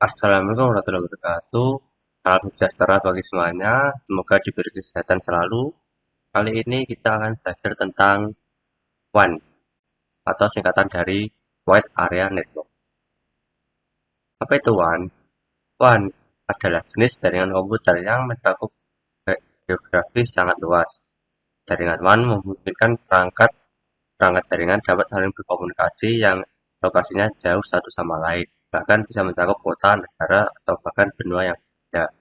Assalamualaikum warahmatullahi wabarakatuh. Salam sejahtera bagi semuanya. Semoga diberi kesehatan selalu. Kali ini kita akan belajar tentang WAN atau singkatan dari Wide Area Network. Apa itu WAN? WAN adalah jenis jaringan komputer yang mencakup geografis sangat luas. Jaringan WAN memungkinkan perangkat jaringan dapat saling berkomunikasi yang lokasinya jauh satu sama lain, bahkan bisa mencakup kota, negara, atau bahkan benua yang berbeda.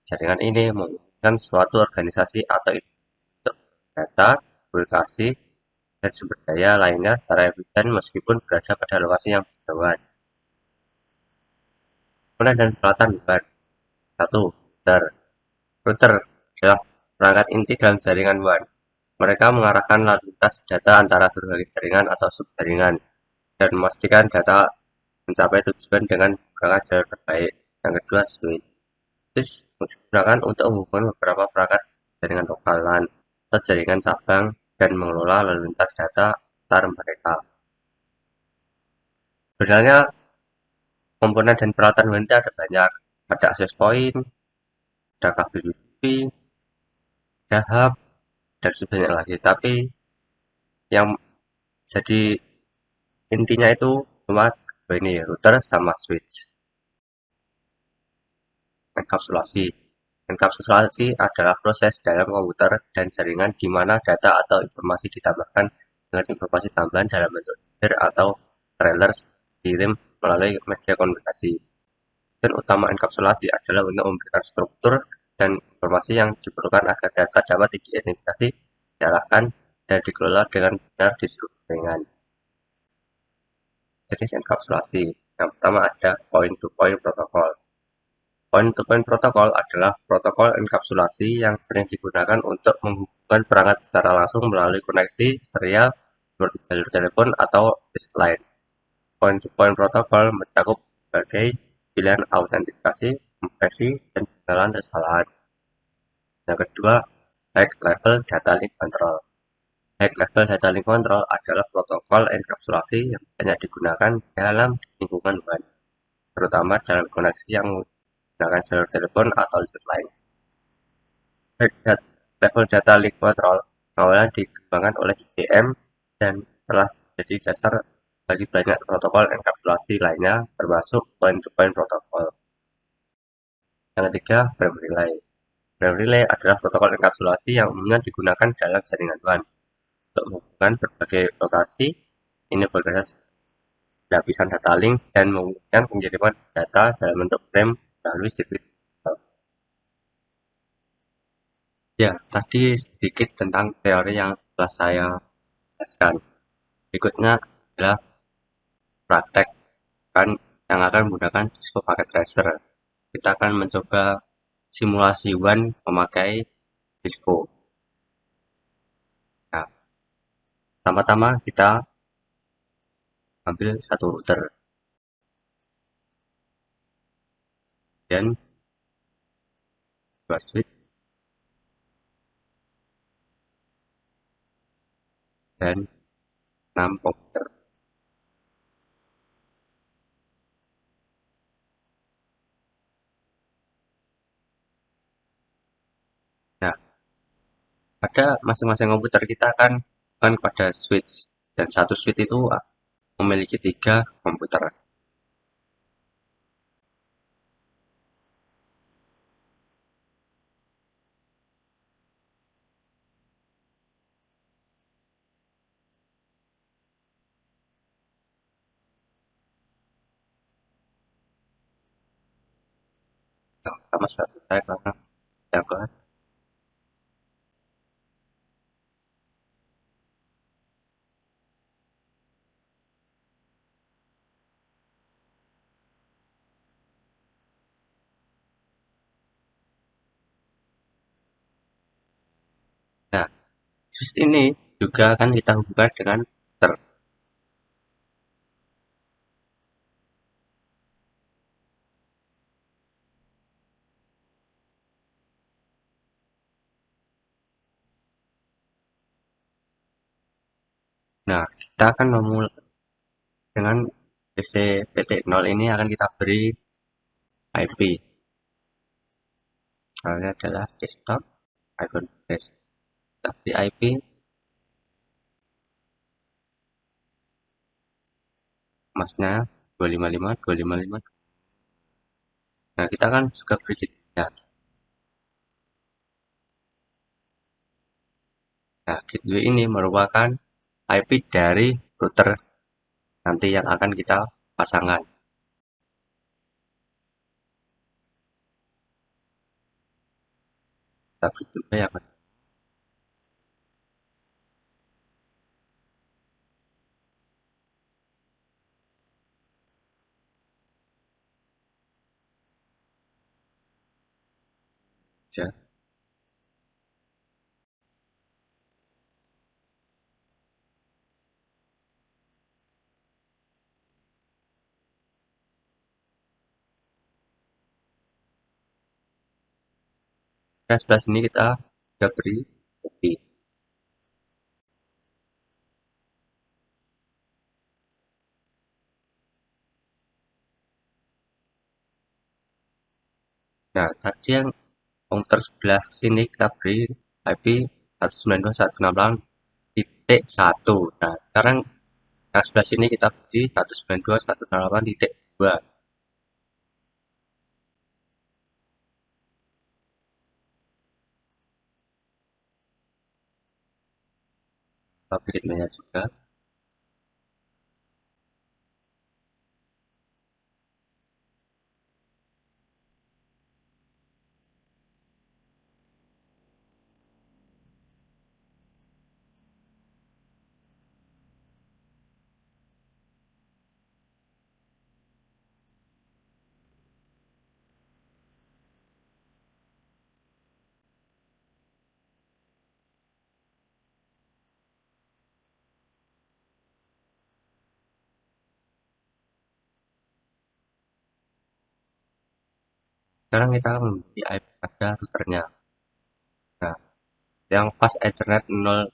Jaringan ini memungkinkan suatu organisasi atau individu data, komunikasi, dan sumber daya lainnya secara efisien meskipun berada pada lokasi yang berjauhan. Komponen dan peralatan WAN. 1. Router. Router adalah perangkat inti dalam jaringan WAN. Mereka mengarahkan lalu lintas data antara berbagai jaringan atau subjaringan dan memastikan data mencapai tujuan dengan menggunakan jalur terbaik. Yang kedua, switch. Switch digunakan untuk menghubungkan beberapa perangkat jaringan lokal LAN atau jaringan cabang dan mengelola lalu lintas data antar mereka. Sebenarnya komponen dan peralatan WAN ada banyak. Ada access point, ada kabel USB, ada hub, dan sebagainya lagi. Tapi yang jadi intinya itu cuma ini router sama switch. Enkapsulasi. Enkapsulasi adalah proses dalam komputer dan jaringan di mana data atau informasi ditambahkan dengan informasi tambahan dalam bentuk header atau trailer dikirim melalui media komunikasi. Tujuan utama enkapsulasi adalah untuk memberikan struktur dan informasi yang diperlukan agar data dapat diidentifikasi, diarahkan, dan dikelola dengan benar di seluruh jaringan. Jenis enkapsulasi. Yang pertama ada point-to-point protocol. Point-to-point protocol adalah protokol enkapsulasi yang sering digunakan untuk menghubungkan perangkat secara langsung melalui koneksi serial seperti jalur telepon atau disk line. Point-to-point protocol mencakup berbagai pilihan autentikasi, kompresi, dan pengenalan kesalahan. Yang kedua, High Level Data Link Control. High Level Data Link Control adalah protokol enkapsulasi yang banyak digunakan dalam lingkungan WAN, terutama dalam koneksi yang menggunakan jalur telepon atau listrik lain. Level Data Link Control awalnya dikembangkan oleh IBM dan telah menjadi dasar bagi banyak protokol enkapsulasi lainnya, termasuk point-to-point protocol. Yang ketiga, frame relay. Frame relay adalah protokol enkapsulasi yang umumnya digunakan dalam jaringan WAN untuk menghubungkan berbagai lokasi. Ini berbasis lapisan data link dan memungkinkan pengiriman data dalam bentuk frame melalui sirkuit. Ya, tadi sedikit tentang teori yang telah saya jelaskan. Berikutnya adalah praktek yang akan menggunakan Cisco Packet Tracer. Kita akan mencoba simulasi WAN memakai Cisco. Nah, pertama-tama kita ambil satu router dan dua switch dan 6 komputer. Nah, pada masing-masing komputer kita kan pada switch dan satu switch itu memiliki 3 komputer. Nah, pertama sudah selesai karena yang kedua. Nah, switch ini juga akan kita hubungkan dengan router. Nah, kita akan memulai dengan PC PT0 ini akan kita beri IP. Misalnya adalah desktop, iPhone desktop di IP, masnya 255, 255. Nah, kita kan juga beri ya. Nah, gateway ini merupakan IP dari router nanti yang akan kita pasangkan. Kita beri juga ya. Ya. Nah, sebelah sini kita sudah beri kopi. Nah, tadi yang komputer sebelah sini kita beri IP 192.168.1. Nah, sekarang yang sebelah sini kita beri 192.168.2. Kita beri ritmenya juga. Sekarang kita akan memberi IP pada routernya. Nah, yang pas Ethernet 0.0/0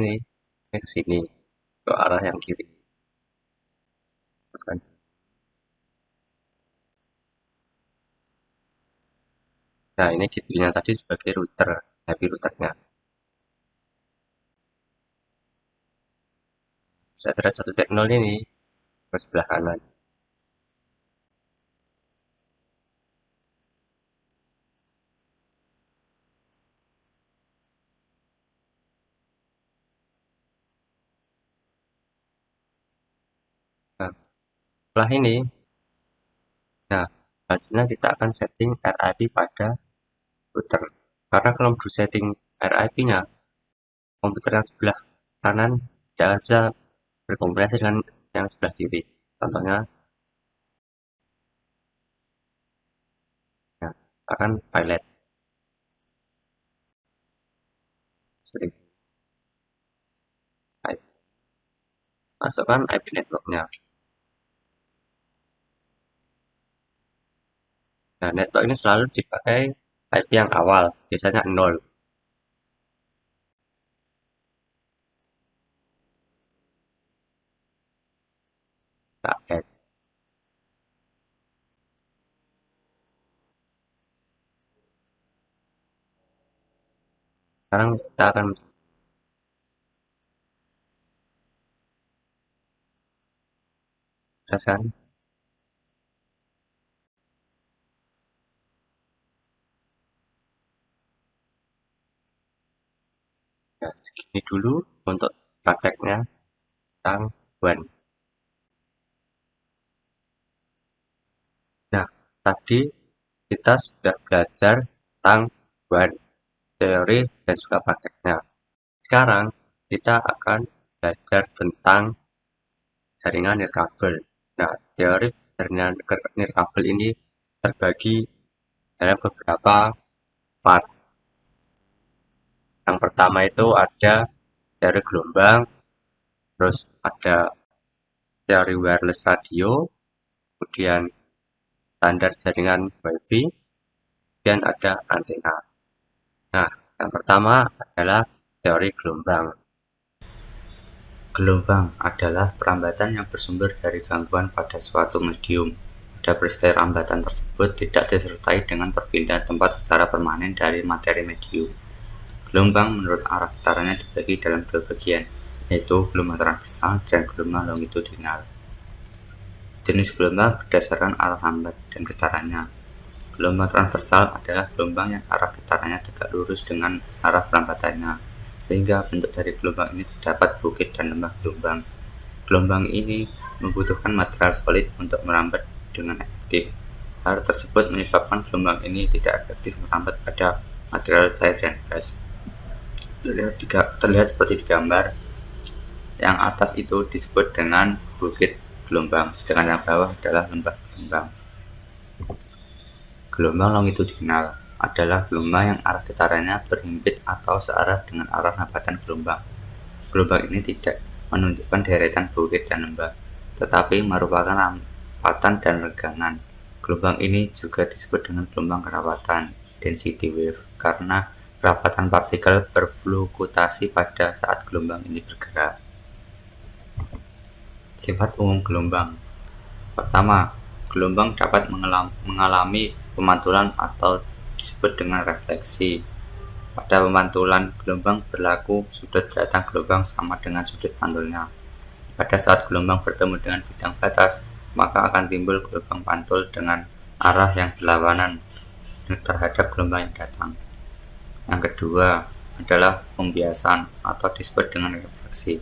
ini ke sini, ke arah yang kiri. Nah, ini gateway-nya tadi sebagai router, IP routernya. Ethernet 1.0 ini ke sebelah kanan. Nah, setelah ini, nah, selanjutnya kita akan setting RIP pada router. Karena kalau mau setting RIP-nya, komputer yang sebelah kanan tidak bisa berkomunikasi dengan yang sebelah kiri. Contohnya, ya, akan pilot. Sering masukkan IP networknya. Nah, network ini selalu dipakai IP yang awal, biasanya 0. Nah, sekarang kita akan menyelesaikan. Nah, segini dulu untuk prakteknya tentang WAN. Nah, tadi kita sudah belajar tentang WAN, teori dan juga prakteknya. Sekarang kita akan belajar tentang jaringan nirkabel. Nah, teori jaringan nirkabel ini terbagi dalam beberapa part. Yang pertama itu ada teori gelombang, terus ada teori wireless radio, kemudian standar jaringan WiFi, dan ada antena. Nah, yang pertama adalah teori gelombang. Gelombang adalah perambatan yang bersumber dari gangguan pada suatu medium. Pada pada peristiwa rambatan tersebut tidak disertai dengan perpindahan tempat secara permanen dari materi medium. Gelombang menurut arah getarannya dibagi dalam dua bagian, yaitu gelombang transversal dan gelombang longitudinal. Jenis gelombang berdasarkan arah lambat dan getarannya. Gelombang transversal adalah gelombang yang arah getarannya tegak lurus dengan arah pelambatannya, sehingga bentuk dari gelombang ini terdapat bukit dan lembah gelombang. Gelombang ini membutuhkan material solid untuk merambat dengan efektif. Hal tersebut menyebabkan gelombang ini tidak efektif merambat pada material cair dan gas. Terlihat seperti di gambar. Yang atas itu disebut dengan bukit gelombang, sedangkan yang bawah adalah lembah gelombang. Gelombang longitudinal adalah gelombang yang arah getarannya berhimpit atau searah dengan arah hambatan gelombang. Gelombang ini tidak menunjukkan deretan bukit dan lembah, tetapi merupakan rampatan dan renggangan. Gelombang ini juga disebut dengan gelombang kerawatan, density wave, karena kerapatan partikel berfluktuasi pada saat gelombang ini bergerak. Sifat umum gelombang. Pertama, gelombang dapat mengalami pemantulan atau disebut dengan refleksi. Pada pemantulan, gelombang berlaku sudut datang gelombang sama dengan sudut pantulnya. Pada saat gelombang bertemu dengan bidang batas, maka akan timbul gelombang pantul dengan arah yang berlawanan terhadap gelombang yang datang. Yang kedua adalah pembiasan atau disebut dengan refleksi.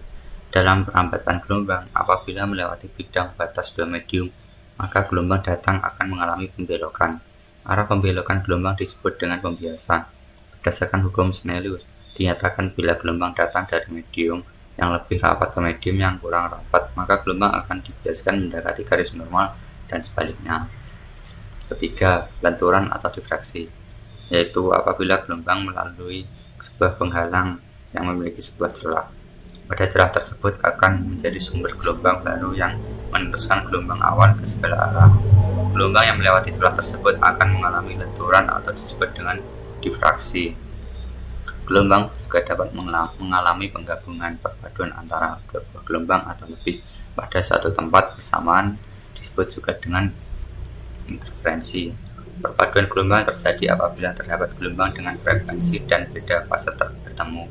Dalam perambatan gelombang, apabila melewati bidang batas dua medium, maka gelombang datang akan mengalami pembelokan. Arah pembelokan gelombang disebut dengan pembiasan. Berdasarkan hukum Snellius, dinyatakan bila gelombang datang dari medium yang lebih rapat ke medium yang kurang rapat, maka gelombang akan dibiaskan mendekati garis normal dan sebaliknya. Ketiga, lenturan atau difraksi, yaitu apabila gelombang melalui sebuah penghalang yang memiliki sebuah celah. Pada celah tersebut akan menjadi sumber gelombang baru yang meneruskan gelombang awal ke segala arah. Gelombang yang melewati celah tersebut akan mengalami lenturan atau disebut dengan difraksi. Gelombang juga dapat mengalami penggabungan perpaduan antara dua gelombang atau lebih pada satu tempat bersamaan, disebut juga dengan interferensi. Perpaduan gelombang terjadi apabila terdapat gelombang dengan frekuensi dan beda fase bertemu.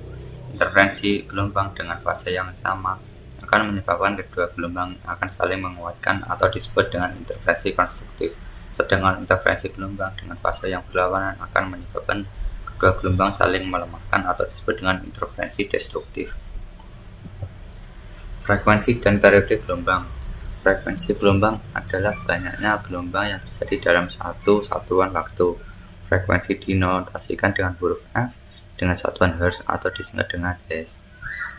Interferensi gelombang dengan fase yang sama akan menyebabkan kedua gelombang akan saling menguatkan atau disebut dengan interferensi konstruktif. Sedangkan interferensi gelombang dengan fase yang berlawanan akan menyebabkan kedua gelombang saling melemahkan atau disebut dengan interferensi destruktif. Frekuensi dan periode gelombang. Frekuensi gelombang adalah banyaknya gelombang yang terjadi dalam satu satuan waktu. Frekuensi dinotasikan dengan huruf F dengan satuan Hertz atau disingkat dengan Hz.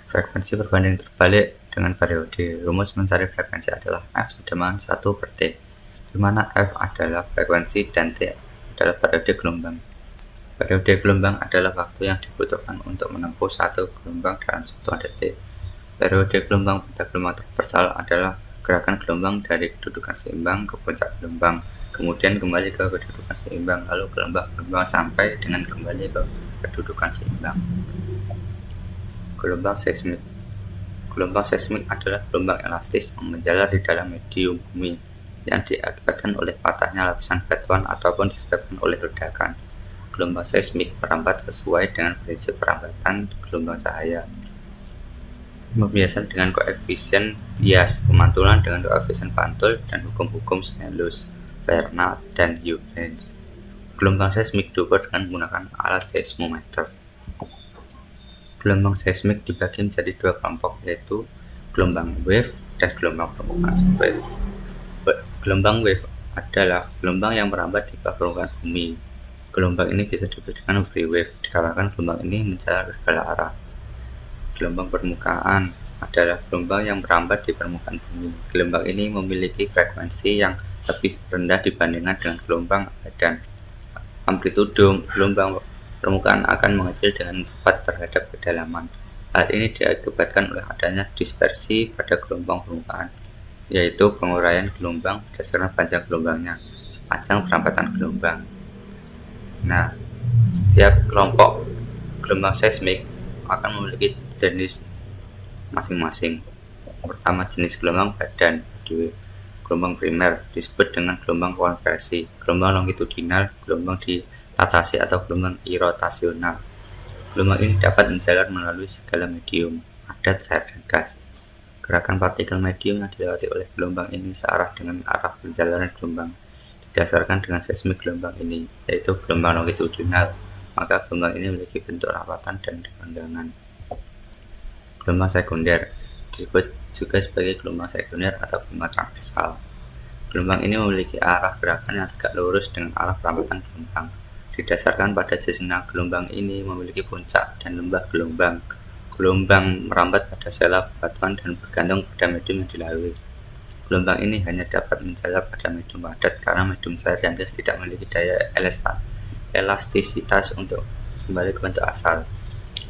Frekuensi berbanding terbalik dengan periode. Rumus mencari frekuensi adalah F sama 1 per T, di mana F adalah frekuensi dan T adalah periode gelombang. Periode gelombang adalah waktu yang dibutuhkan untuk menempuh satu gelombang dalam satuan detik. Periode gelombang pada gelombang transversal adalah gerakan gelombang dari kedudukan seimbang ke puncak gelombang, kemudian kembali ke kedudukan seimbang, lalu ke lembah gelombang sampai dengan kembali ke kedudukan seimbang. Gelombang seismik. Gelombang seismik adalah gelombang elastis yang menjalar di dalam medium bumi yang diakibatkan oleh patahnya lapisan batuan ataupun disebabkan oleh ledakan. Gelombang seismik merambat sesuai dengan prinsip perambatan gelombang cahaya. Pembiasan dengan koefisien bias, pemantulan dengan koefisien pantul, dan hukum-hukum Snellius, Fernald, dan Huygens. Gelombang seismik diukur dengan menggunakan alat seismometer. Gelombang seismik dibagi menjadi dua kelompok, yaitu gelombang wave dan gelombang permukaan wave. Gelombang wave adalah gelombang yang merambat di bawah permukaan bumi. Gelombang ini bisa disebutkan free wave, dikarenakan gelombang ini menjalar ke segala arah. Gelombang permukaan adalah gelombang yang merambat di permukaan bumi. Gelombang ini memiliki frekuensi yang lebih rendah dibandingkan dengan gelombang badan. Amplitudo gelombang permukaan akan mengecil dengan cepat terhadap kedalaman. Hal ini diakibatkan oleh adanya dispersi pada gelombang permukaan, yaitu penguraian gelombang berdasarkan panjang gelombangnya sepanjang perambatan gelombang. Nah, setiap kelompok gelombang seismik akan memiliki jenis masing-masing. Pertama, jenis gelombang badan. gelombang primer disebut dengan gelombang konversi, gelombang longitudinal, gelombang dilatasi atau gelombang irotasional. Gelombang ini dapat menjalar melalui segala medium, padat, cair, dan gas. Gerakan partikel medium yang dilewati oleh gelombang ini searah dengan arah perjalanan gelombang didasarkan dengan seismik gelombang ini, yaitu gelombang longitudinal. Maka gelombang ini memiliki bentuk rapatan dan renggangan. Gelombang sekunder disebut juga sebagai gelombang sekunder atau gelombang transversal. Gelombang ini memiliki arah gerakan yang tegak lurus dengan arah perambatan gelombang. Didasarkan pada jessena, gelombang ini memiliki puncak dan lembah gelombang. Gelombang merambat pada sela bebatuan dan bergantung pada medium yang dilalui. Gelombang ini hanya dapat menjalar pada medium padat karena medium cair dan gas tidak memiliki daya elastisitas untuk kembali ke bentuk asal.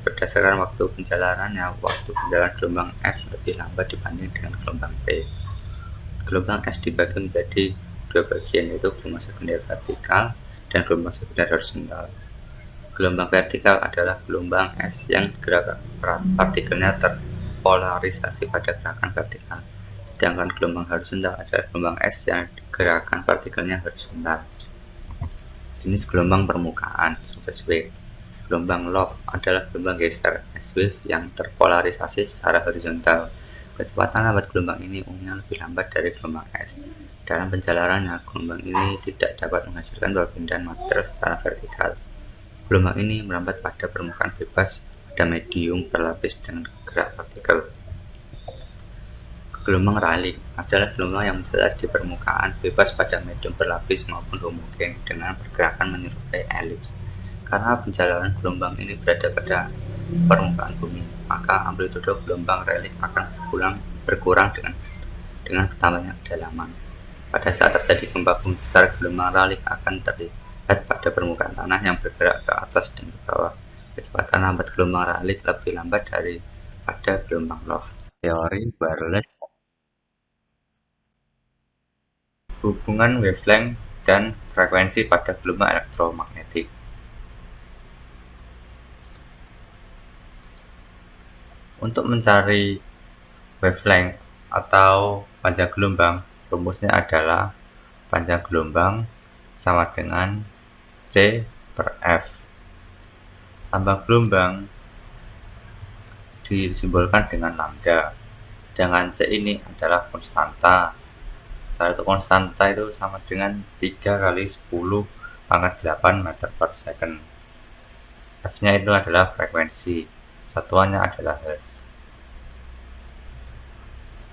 Berdasarkan waktu penjalarannya, waktu penjalaran gelombang S lebih lambat dibanding dengan gelombang P. Gelombang S dibagi menjadi dua bagian, yaitu gelombang sekunder vertikal dan gelombang sekunder horizontal. Gelombang vertikal adalah gelombang S yang gerakan partikelnya terpolarisasi pada gerakan vertikal, sedangkan gelombang horizontal adalah gelombang S yang gerakan partikelnya horizontal. Jenis gelombang permukaan surface wave. Gelombang loft adalah gelombang geser S-wave yang terpolarisasi secara horizontal. Kecepatan lambat gelombang ini umumnya lebih lambat dari gelombang S. Dalam perjalanannya, gelombang ini tidak dapat menghasilkan perpindahan material secara vertikal. Gelombang ini merambat pada permukaan bebas pada medium berlapis dengan gerak partikel. Gelombang Rayleigh adalah gelombang yang menjalar di permukaan bebas pada medium berlapis maupun homogen dengan pergerakan menyerupai elips. Karena penjalaran gelombang ini berada pada permukaan bumi, maka amplitude gelombang Rayleigh akan berkurang dengan bertambahnya kedalaman. Pada saat terjadi gempa bumi besar, gelombang Rayleigh akan terlihat pada permukaan tanah yang bergerak ke atas dan ke bawah. Kecepatan lambat gelombang Rayleigh lebih lambat daripada gelombang loft. Teori wireless. Hubungan wavelength dan frekuensi pada gelombang elektromagnetik. Untuk mencari wavelength atau panjang gelombang, rumusnya adalah panjang gelombang sama dengan C per F. Lambang gelombang disimbolkan dengan lambda, sedangkan C ini adalah konstanta. Satu konstanta itu sama dengan 3 kali 10 pangkat 8 meter per second. F-nya itu adalah frekuensi, satuannya adalah Hertz.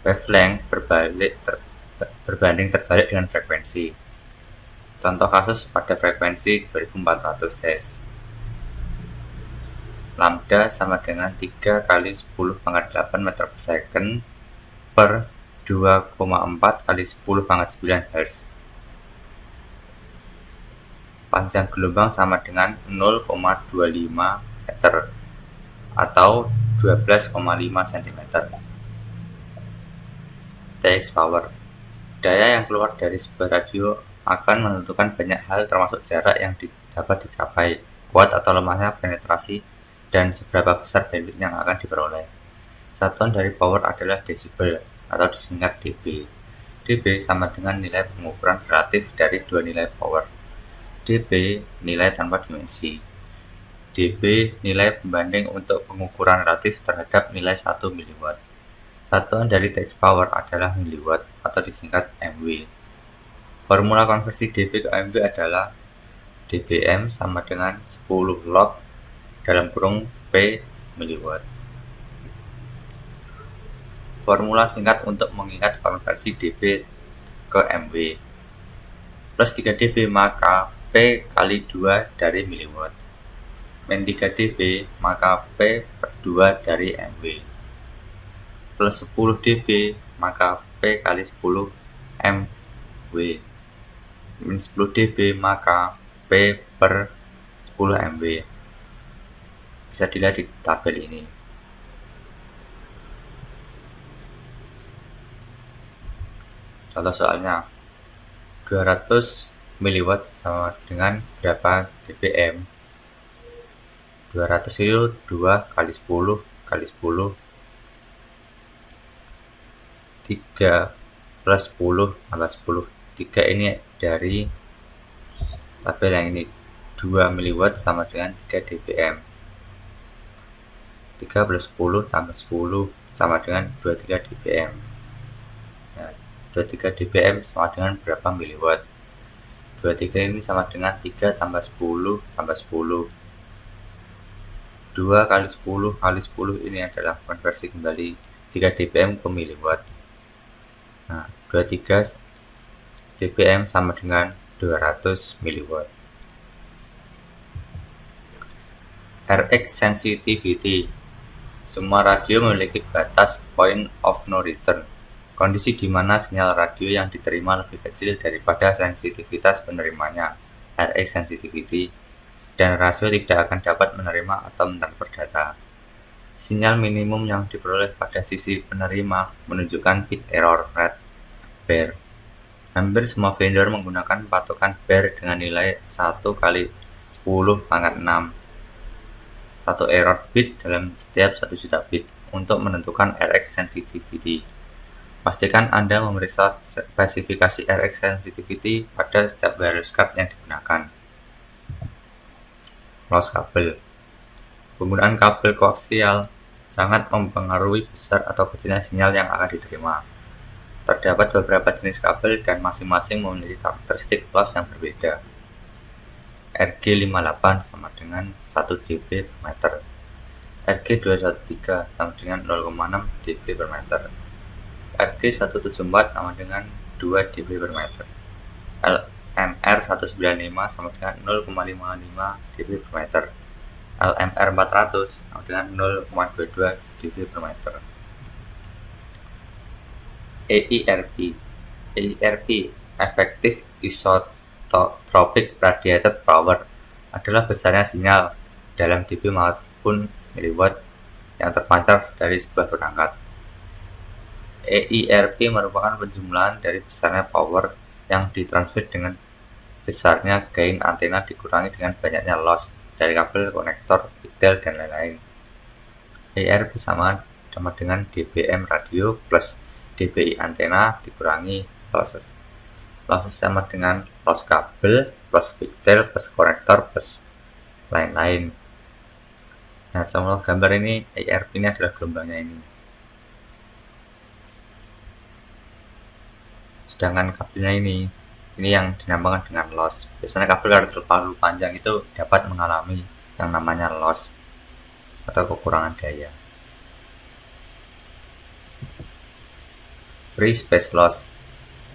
Wavelength berbanding terbalik dengan frekuensi. Contoh kasus pada frekuensi 2400 Hz. Lambda sama dengan 3 kali 10 pangkat 8 meter per second per 2,4 kali 10 pangkat 9 Hz. Panjang gelombang sama dengan 0,25 meter atau 12,5 cm. Tx power. Daya yang keluar dari sebuah radio akan menentukan banyak hal termasuk jarak yang dapat dicapai, kuat atau lemahnya penetrasi, dan seberapa besar bandwidth yang akan diperoleh. Satuan dari power adalah desibel atau disingkat dB. dB sama dengan nilai pengukuran relatif dari dua nilai power. dB nilai tanpa dimensi. dB nilai pembanding untuk pengukuran relatif terhadap nilai 1 mW. Satuan dari Tx power adalah miliwatt atau disingkat mW. Formula konversi dB ke mW adalah dBm sama dengan 10 log dalam kurung P miliwatt. Formula singkat untuk mengingat konversi dB ke mW. Plus 3 dB maka P kali 2 dari miliwatt. Min 3 dB maka P per 2 dari mW. Plus 10 dB maka P kali 10 mW. Min 10 dB maka P per 10 mW. Bisa dilihat di tabel ini. Contoh soalnya, 200 mW sama dengan berapa dBm? 200 itu 2 kali 10 kali 10 3 plus 10 tambah 10. 3 ini dari tabel yang ini. 2 mW sama dengan 3 dBm. 3 plus 10 tambah 10 sama dengan 23 dBm. Nah, 23 dBm sama dengan berapa miliwatt? 23 ini sama dengan 3 tambah 10 tambah 10. 2 kali 10 kali 10 ini adalah konversi kembali 3 dBm ke miliwatt. Nah, 23 dBm sama dengan 200 miliwatt. RX sensitivity. Semua radio memiliki batas point of no return, kondisi di mana sinyal radio yang diterima lebih kecil daripada sensitivitas penerimanya, RX sensitivity, dan rasio tidak akan dapat menerima atau mentransfer data. Sinyal minimum yang diperoleh pada sisi penerima menunjukkan bit error rate BER. Hampir semua vendor menggunakan patokan BER dengan nilai 1 kali 10 pangkat 6. 1 error bit dalam setiap 1 juta bit untuk menentukan RX sensitivity. Pastikan Anda memeriksa spesifikasi RX sensitivity pada setiap wireless card yang digunakan. Loss kabel. Penggunaan kabel koaksial sangat mempengaruhi besar atau kecilnya sinyal yang akan diterima. Terdapat beberapa jenis kabel dan masing-masing memiliki karakteristik loss yang berbeda. RG58 sama dengan 1 dB per meter. RG213 sama dengan 0,6 dB per meter. RG174 sama dengan 2 dB per meter. LMR195 sama dengan 0,55 dB per meter. LMR400 sama dengan 0,22 dB per meter. EIRP. EIRP, Effective Isotropic Radiated Power, adalah besarnya sinyal dalam dB maupun miliwatt yang terpancar dari sebuah perangkat. EIRP merupakan penjumlahan dari besarnya power yang ditransmit dengan besarnya gain antena dikurangi dengan banyaknya loss dari kabel, konektor, pigtail, dan lain-lain. EIRP sama dengan dBm radio plus dBi antena dikurangi losses. Losses sama dengan loss kabel plus pigtail plus konektor plus lain-lain. Nah, contoh gambar ini EIRP ini adalah gelombangnya ini. Sedangkan kabelnya ini yang dinamakan dengan loss. Biasanya kabel kalau terlalu panjang itu dapat mengalami yang namanya loss atau kekurangan daya. Free space loss.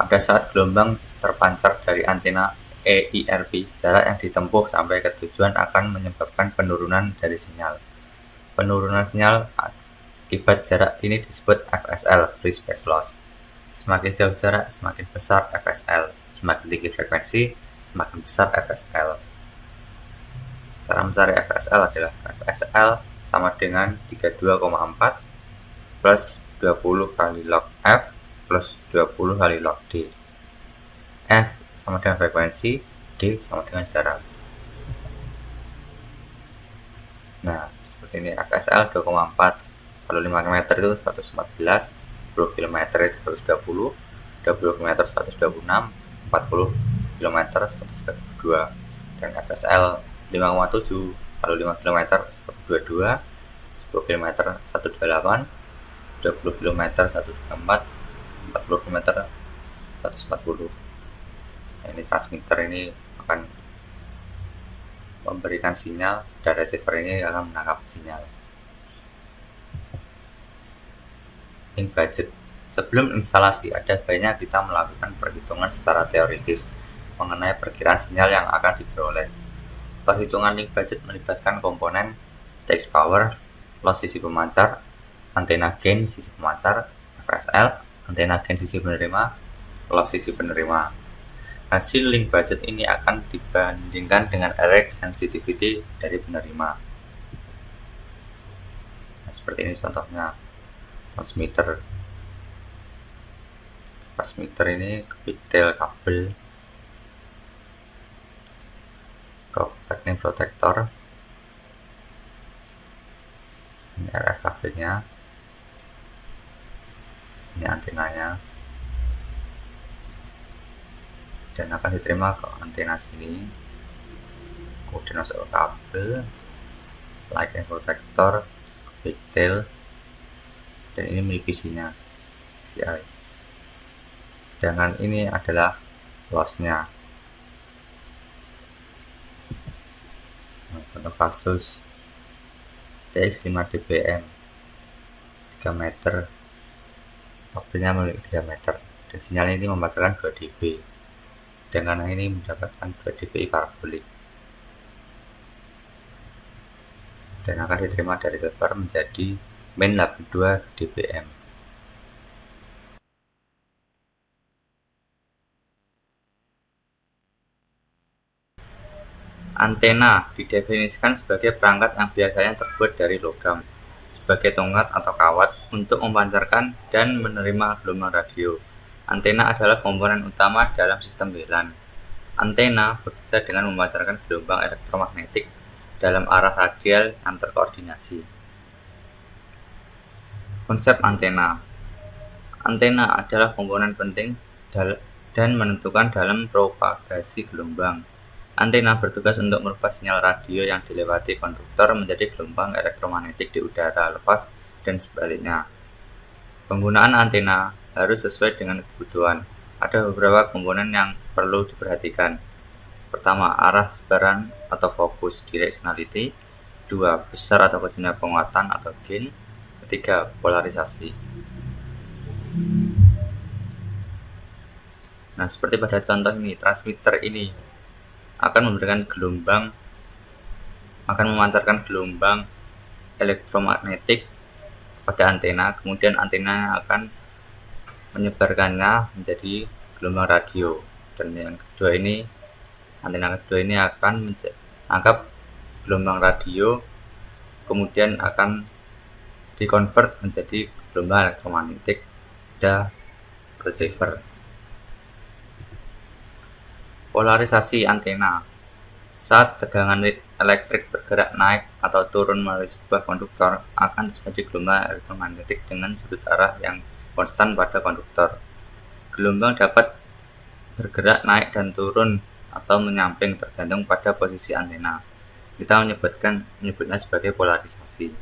Pada saat gelombang terpancar dari antena EIRP, jarak yang ditempuh sampai ke tujuan akan menyebabkan penurunan dari sinyal. Penurunan sinyal akibat jarak ini disebut FSL, free space loss. Semakin jauh jarak, semakin besar FSL. Semakin tinggi frekuensi, semakin besar FSL. Cara mencari FSL adalah FSL sama dengan 32,4 plus 20 kali log F plus 20 kali log D. F sama dengan frekuensi, D sama dengan jarak. Nah, seperti ini FSL 2,4. Kalau 5 km itu 114, 10 km itu 120, 20 km 126, 40 km 132, dan FSL 5,7. Kalau 5 km 122, 10 km 128, 20 km 124, 40 km 140. Nah, ini transmitter ini akan memberikan sinyal dan receiver ini akan menangkap sinyal. Link budget. Sebelum instalasi, ada baiknya kita melakukan perhitungan secara teoritis mengenai perkiraan sinyal yang akan diperoleh. Perhitungan link budget melibatkan komponen tax power, loss sisi pemancar, antena gain sisi pemancar, FSL, antena gain sisi penerima, loss sisi penerima. Hasil link budget ini akan dibandingkan dengan RX sensitivity dari penerima. Nah, seperti ini contohnya. Transmitter ini ke pigtail kabel, ke lightning protector, ini RF kabelnya, ini antenanya. dan akan diterima ke antena sini, kemudian masuk ke kabel, light and protector, backtail, dan ini MIPI-nya CI. Sedangkan ini adalah loss-nya. Nah, contoh kasus TX 5 dBm 3 meter, kabelnya memiliki 3 meter, dan sinyal ini memancarkan 2 dB, dengan ini mendapatkan 2 dBi parabolik, dan akan diterima dari server menjadi min 82 dBm. Antena didefinisikan sebagai perangkat yang biasanya terbuat dari logam, sebagai tongkat atau kawat untuk memancarkan dan menerima gelombang radio. Antena adalah komponen utama dalam sistem WLAN. Antena bekerja dengan memancarkan gelombang elektromagnetik dalam arah radial yang terkoordinasi. Konsep antena. Antena adalah komponen penting dan menentukan dalam propagasi gelombang. Antena bertugas untuk merubah sinyal radio yang dilewati konduktor menjadi gelombang elektromagnetik di udara lepas dan sebaliknya. Penggunaan antena harus sesuai dengan kebutuhan. Ada beberapa komponen yang perlu diperhatikan. Pertama, arah sebaran atau fokus directionality. 2, besar atau kecilnya penguatan atau gain. 3, polarisasi. Nah, seperti pada contoh ini, transmitter ini akan memancarkan gelombang elektromagnetik pada antena, kemudian antena akan menyebarkannya menjadi gelombang radio, dan yang kedua ini, antena kedua ini akan menangkap gelombang radio, kemudian akan dikonvert menjadi gelombang elektromagnetik pada receiver. Polarisasi antena. Saat tegangan elektrik bergerak naik atau turun melalui sebuah konduktor, akan terjadi gelombang elektromagnetik dengan sudut arah yang konstan pada konduktor. Gelombang dapat bergerak naik dan turun atau menyamping tergantung pada posisi antena. Kita menyebutnya sebagai polarisasi.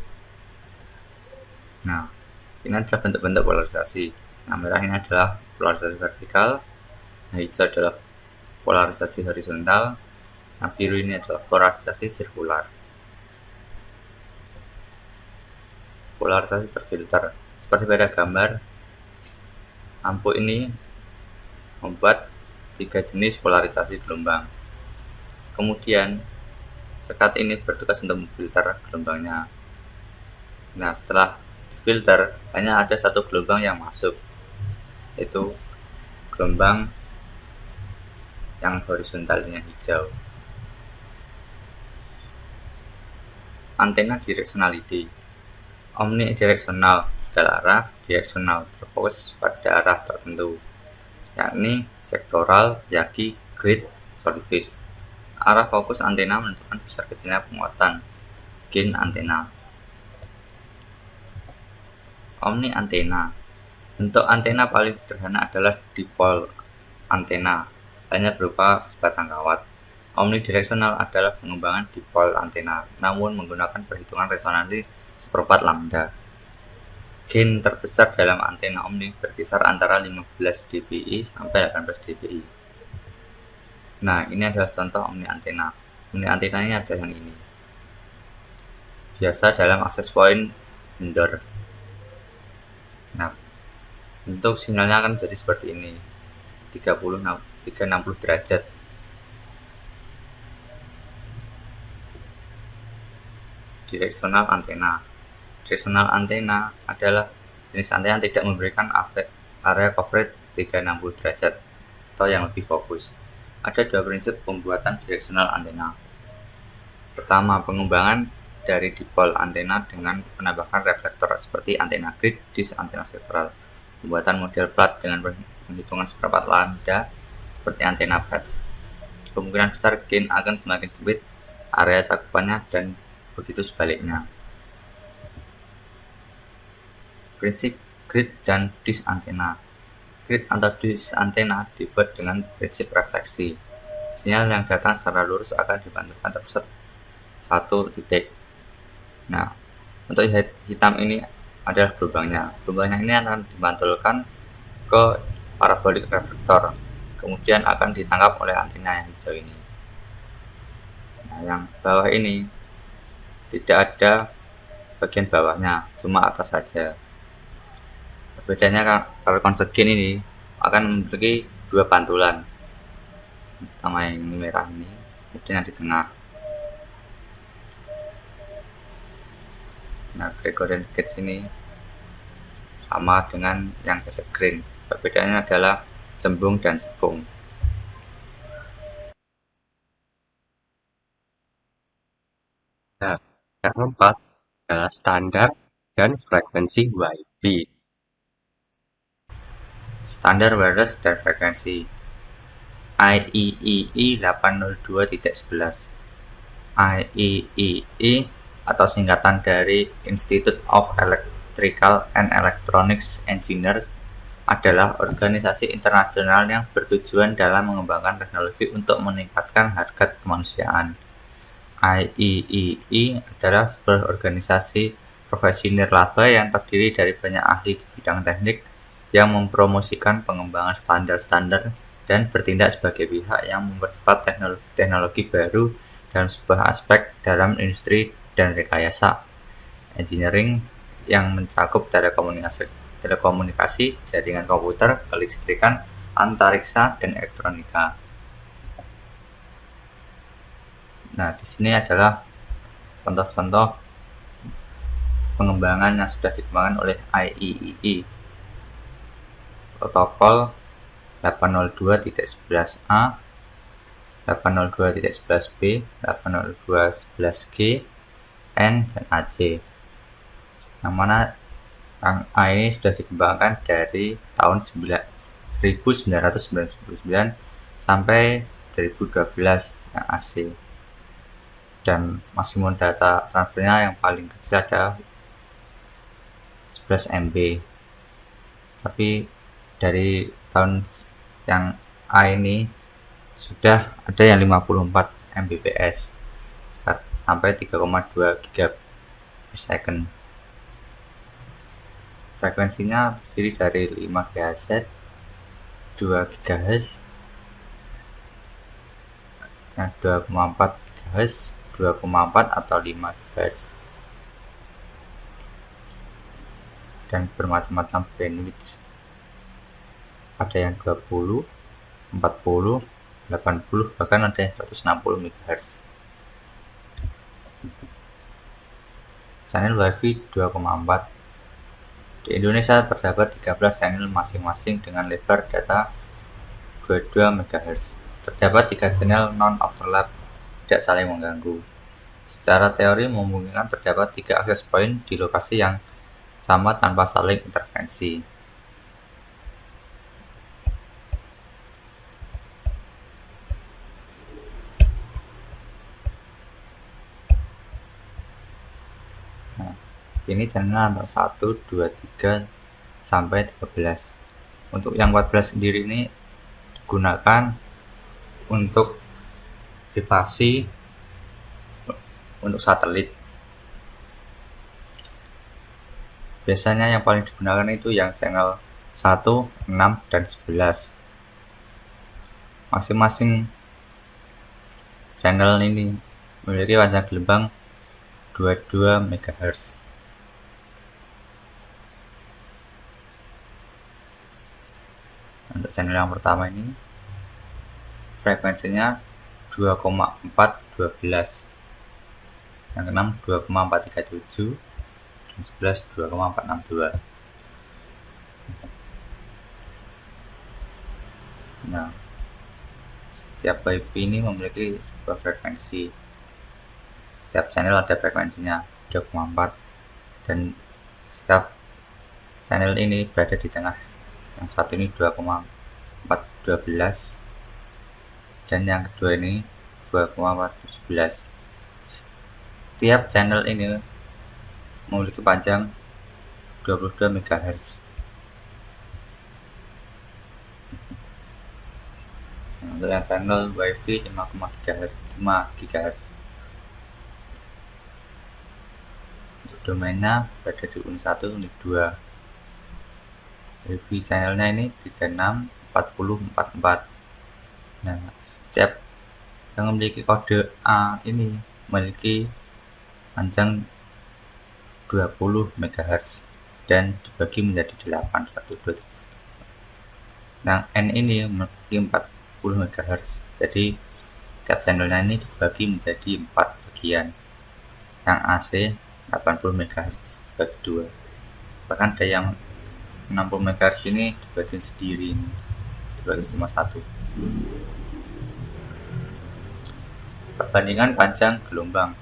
Nah, ini adalah bentuk-bentuk polarisasi. Nah, merah ini adalah polarisasi vertikal, nah hijau adalah polarisasi horizontal, nah biru ini adalah polarisasi sirkular. Polarisasi terfilter. Seperti pada gambar, lampu ini membuat 3 jenis polarisasi gelombang. Kemudian, sekat ini bertugas untuk memfilter gelombangnya. Nah, setelah difilter, hanya ada satu gelombang yang masuk, yaitu gelombang yang horizontalnya hijau. Antena directionality. Omnidirectional, segala arah, direksional, terfokus pada arah tertentu, yakni sektoral, yaki, grid, solidfish. Arah fokus antena menentukan besar kecilnya penguatan gain antena. Omni antena. Bentuk antena paling sederhana adalah dipole antena, hanya berupa sebatang kawat. Omnidirectional adalah pengembangan dipole antena, namun menggunakan perhitungan resonansi seperempat lambda. Gain terbesar dalam antena omni berkisar antara 15 dBi sampai 18 dBi. Nah, ini adalah contoh omni antena. Omni antena ini ada yang ini. Biasa dalam access point indoor. Nah, bentuk sinyalnya akan jadi seperti ini. 360 derajat. Directional antena. Directional antena adalah jenis antena yang tidak memberikan area coverage 360 derajat atau yang lebih fokus. Ada 2 prinsip pembuatan directional antena. Pertama, pengembangan dari dipole antena dengan menambahkan reflektor seperti antena grid, disk antena sektoral. Pembuatan model plat dengan penghitungan seperempat lambda seperti antena patch. Kemungkinan besar gain akan semakin sempit area cakupannya dan begitu sebaliknya. Prinsip grid dan disk antena. Grid atau disk antena dibuat dengan prinsip refleksi. Sinyal yang datang secara lurus akan dipantulkan terpusat satu titik. Nah, untuk hitam ini adalah gelombangnya. Gelombangnya ini akan dimantulkan ke parabolik reflektor, kemudian akan ditangkap oleh antena yang hijau ini. Nah, yang bawah ini tidak ada bagian bawahnya, cuma atas saja. Bedanya kalau konsegen ini akan memiliki dua pantulan, pertama yang merah ini, kemudian yang di tengah. Nah, Gregorian gauge ini sama dengan yang green. Perbedaannya adalah cembung dan sepung. Nah, yang keempat adalah standar dan frekuensi WiFi. Standar wireless dan frekuensi IEEE 802.11. IEEE atau singkatan dari Institute of Electrical and Electronics Engineers adalah organisasi internasional yang bertujuan dalam mengembangkan teknologi untuk meningkatkan harkat kemanusiaan. IEEE adalah sebuah organisasi profesi nirlaba yang terdiri dari banyak ahli di bidang teknik yang mempromosikan pengembangan standar-standar dan bertindak sebagai pihak yang mempercepat teknologi baru dalam sebuah aspek dalam industri dan rekayasa engineering yang mencakup telekomunikasi, jaringan komputer, kelistrikan, antariksa, dan elektronika. Nah, di sini adalah contoh-contoh pengembangan yang sudah dikembangkan oleh IEEE. Protokol 802.11a, 802.11b, 802.11g, N, dan AC. Yang mana yang A ini sudah dikembangkan dari tahun 1999 sampai 2012 yang AC. Dan maksimum data transfernya yang paling kecil adalah 11 MB. Tapi dari tahun yang A ini sudah ada yang 54 Mbps sampai 3,2 GB per second. Frekuensinya terdiri dari 5 GHz, 2 GHz, dan 2,4 GHz, 2,4 atau 5 GHz, dan bermacam-macam bandwidth. Ada yang 20, 40, 80, bahkan ada yang 160 MHz. Channel WiFi 2,4. Di Indonesia terdapat 13 channel masing-masing dengan lebar data 22 MHz. Terdapat 3 channel non-overlap, tidak saling mengganggu. Secara teori memungkinkan terdapat 3 access point di lokasi yang sama tanpa saling intervensi. Nah, ini channel untuk 1, 2, 3 sampai 13. Untuk yang 14 sendiri ini digunakan untuk privasi untuk satelit. Biasanya yang paling digunakan itu yang channel 1, 6, dan 11. Masing-masing channel ini memiliki panjang gelombang 22 MHz. Untuk channel yang pertama ini frekuensinya 2,412, yang keenam 2,437, dan 11 2,462. Nah, setiap WiFi ini memiliki sebuah frekuensi. Setiap channel ada frekuensinya 2,4, dan setiap channel ini berada di tengah. Yang satu ini 2,412, dan yang kedua ini 2,417. Setiap channel ini memiliki panjang 22 MHz. untuk yang channel WiFi 5,3 GHz. Untuk domainnya berada di Unis1, Unis2. WiFi channelnya ini 364044. Nah, setiap yang memiliki kode A ini memiliki panjang 20 MHz dan dibagi menjadi 8, 1, 2, 3. Nah, N ini memiliki 40 MHz. Jadi tiap channelnya ini dibagi menjadi 4 bagian. Yang AC 80 MHz bagi 2. Bahkan ada yang 60 MHz ini dibagi sendiri, ini dibagi cuma 1. Perbandingan panjang gelombang.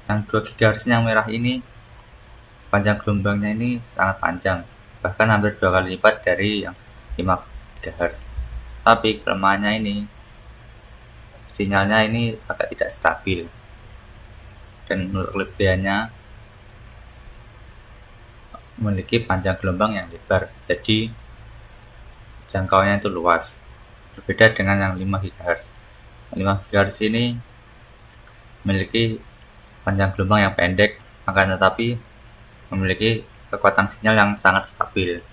Yang 2 GHz yang merah ini, panjang gelombangnya ini sangat panjang, bahkan hampir 2 kali lipat dari yang 5 GHz. Tapi kelemahannya ini, sinyalnya ini agak tidak stabil. Dan menurut kelebihannya, memiliki panjang gelombang yang lebar, jadi jangkauannya itu luas. Berbeda dengan yang 5 GHz. 5 GHz ini memiliki panjang gelombang yang pendek, akan tetapi memiliki kekuatan sinyal yang sangat stabil.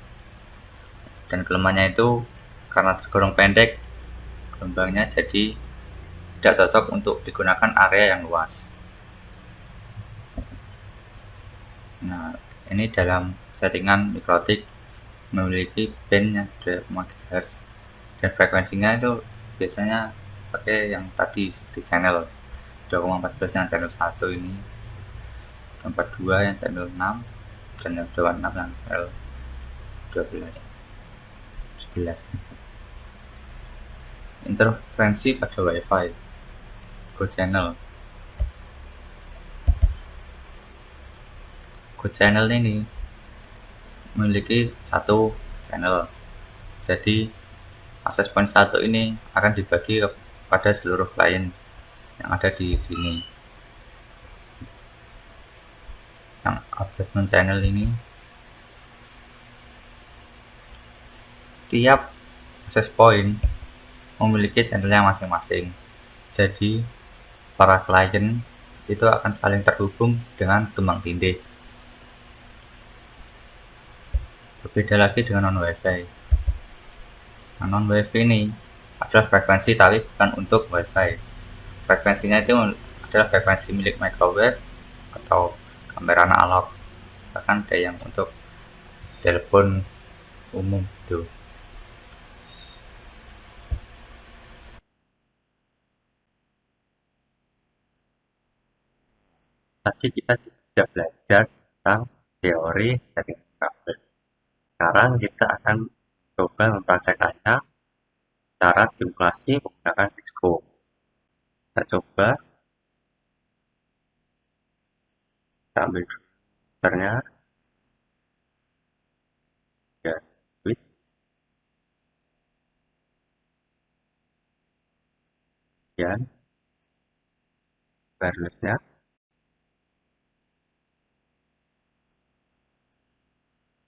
Dan kelemahannya itu karena tergolong pendek, gelombangnya jadi tidak cocok untuk digunakan area yang luas. Nah, ini dalam settingan mikrotik memiliki band yang 2 GHz dan frekuensinya itu biasanya pakai yang tadi seperti channel 2,14 yang channel 1 ini, 42 yang channel 6, dan yang 26 yang channel 12, 11. Interferensi pada WiFi Go channel. Go channel ini memiliki satu channel, jadi akses point 1 ini akan dibagi kepada seluruh klien yang ada di sini. Yang adjustment channel ini, setiap akses point memiliki channelnya masing-masing, jadi para klien itu akan saling terhubung dengan tumpang tindih. Berbeda lagi dengan non-WiFi. Nah, non-WiFi ini adalah frekuensi tapi bukan untuk WiFi. Frekuensinya itu adalah frekuensi milik microwave atau kamera analog, bahkan ada yang untuk telepon umum itu. Tadi kita sudah belajar tentang teori jaringan kabel. Sekarang kita akan coba mempraktekannya secara simulasi menggunakan Cisco. Kita coba, kita ambil komputernya, ya, switch, kemudian wirelessnya,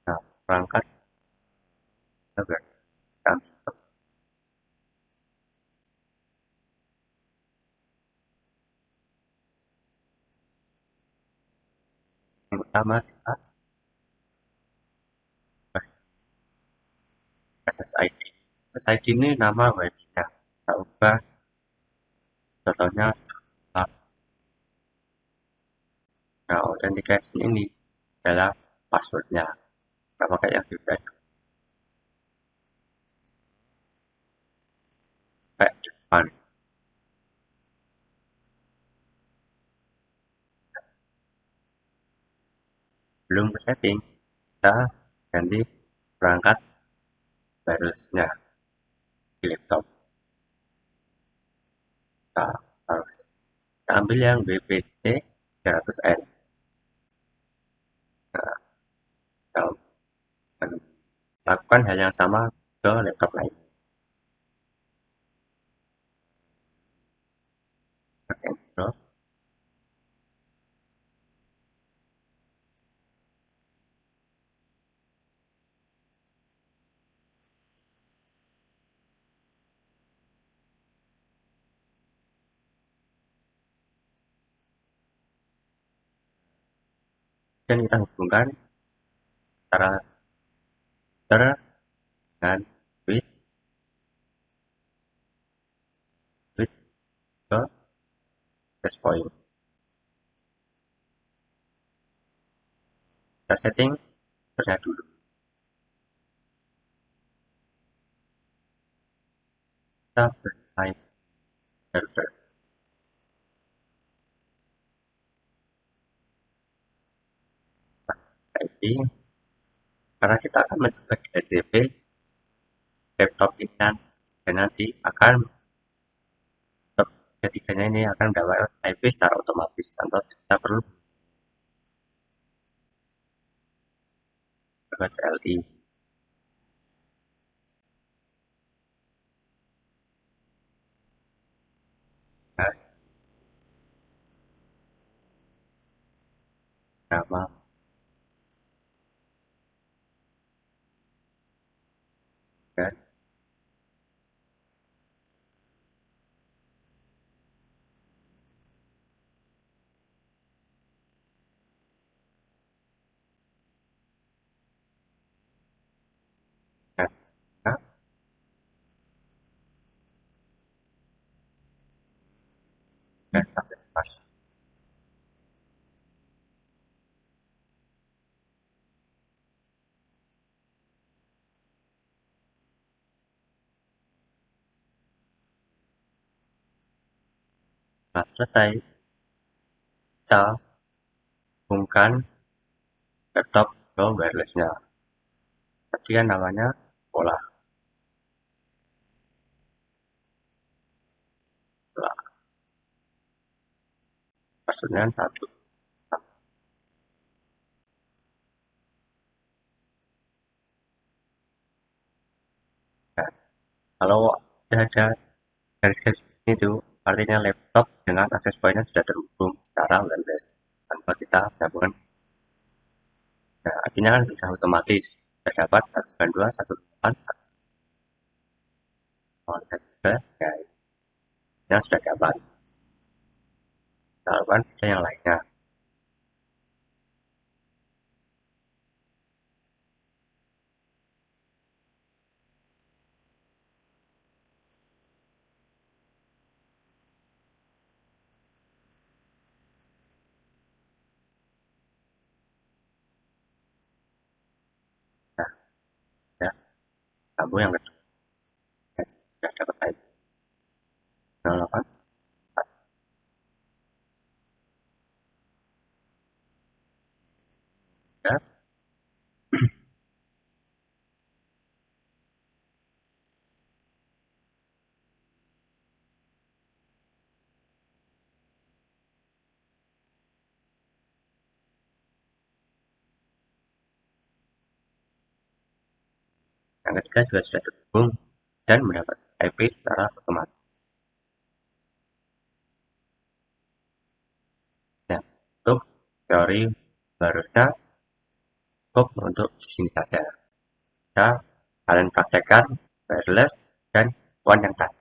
nah, perangkat kita yang pertama kita SSID. SSID ini nama WiFi-nya. Kita ubah contohnya. Nah, authentication ini adalah passwordnya. Kita pakai yang bebas. Kayak depan. Belum ke setting, kita ganti perangkat wirelessnya di laptop. Nah, kita ambil yang WPT 300N. Nah, kita lakukan hal yang sama ke laptop lain. Pakai Android. dan kita hubungkan antara router dengan switch ke access point. Kita setting routernya dulu. Kita mulai router. IP karena kita akan mencoba di DHCP laptop ini kan, dan nanti akan ketiganya ini akan mendapat IP secara otomatis tanpa kita perlu ke CLI. Nah, nama dan nah, dan sampai pas. Nah, selesai, kita hubungkan laptop ke wirelessnya. Tadi kan namanya pola. Maksudnya satu. Nah, kalau ada garis-garis ini tuh, artinya laptop dengan akses pointnya sudah terhubung secara wireless tanpa kita gabungan. Nah, artinya kan sudah otomatis sudah dapat 192, 128, 103, ya, yang sudah dapat. Kita lakukan pada yang lainnya. Nah, ya, sambung yang kedua. Ya, sudah dapat IP 08, ya. Yang ketiga juga sudah terhubung dan mendapat IP secara otomatis. Ya, untuk teori harusnya cukup untuk di sini saja. Ya, kalian praktekkan wireless dan one yang tadi.